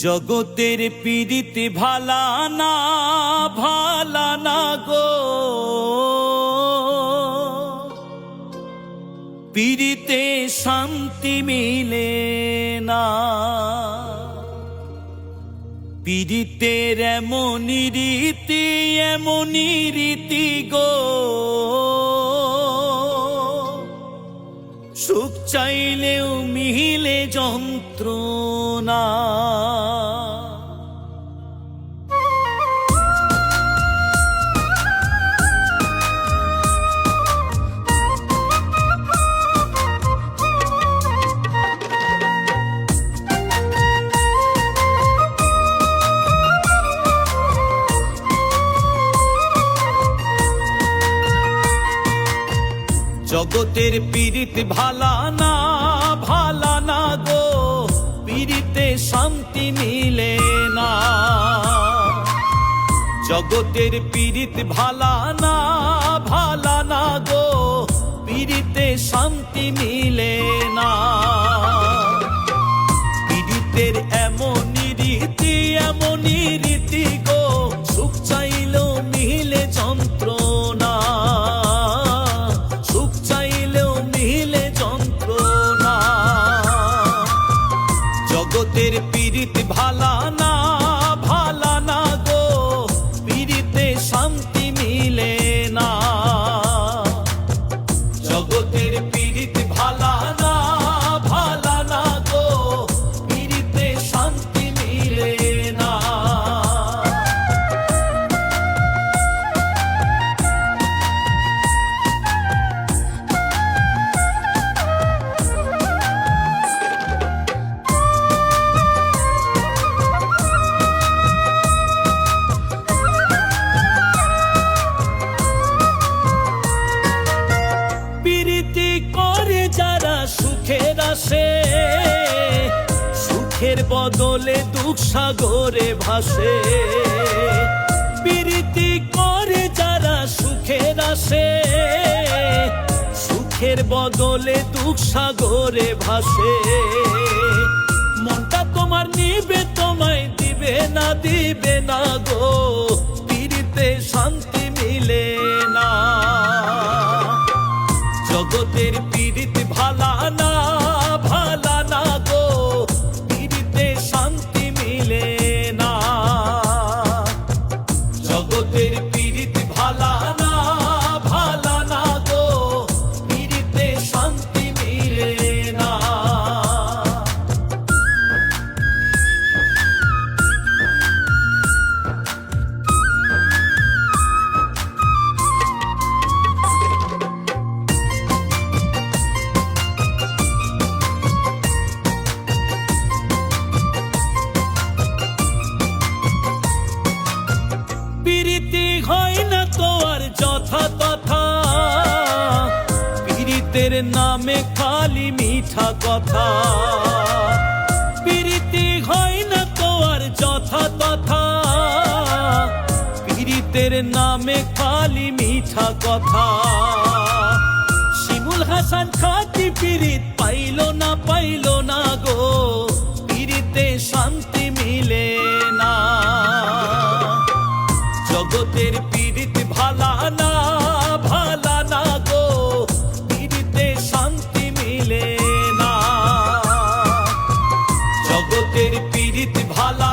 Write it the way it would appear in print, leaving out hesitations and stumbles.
জগতের পীড়িতে ভালা না গো, পীড়িতে শান্তি মিলে না। পীড়িতের এমনই রীতি গো, সুখ চাইলেও মিলে যন্ত্রণা। জগতের পীড়িত ভালা না গো, পীড়িতে শান্তি মিলে না। জগতের পীড়িত ভালা না গো, পীড়িতে শান্তি মিলে না। পীড়িতের এমনই রীতি গো, সুখ চাইলেও মিলে যন্ত্রণা। জগতের পীড়িত ভালা না গো, পীড়িতে শান্তি মিলে না। জগতের পীড়িত ভালা না গো, পীড়িতে শান্তি মিলে না। করে যারা সুখের আসে, সুখের বদলে দুঃখ সাগরে ভাসে। প্রীতি করে যারা সুখের আসে, সুখের বদলে দুঃখ সাগরে ভাসে। মনটা তোমার নিবে, তোমায় দিবে না গো, পীড়িতে শান্তি মিলে না। জগতের পীড়িত ভালা না গো, পীড়িতে শান্তি মিলে না। জগতের পীড়িত ভালা না গো, পীড়িতে শান্তি মিলে না। প্রীতি হয় না তো আর যথা তথা, পীড়িতের নামে খালি মিঠা কথা। প্রীতি হয় না তো আর যথা তথা, পীড়িতের নামে খালি মিঠা কথা। শিমুল হাসান খাতি পীড়িত পাইল না গো, পীড়িতে শান্তি মিলে না। জগতের পীড়িত ভালা না গো, পীড়িতে শান্তি মিলে না। জগতের পীড়িত ভালা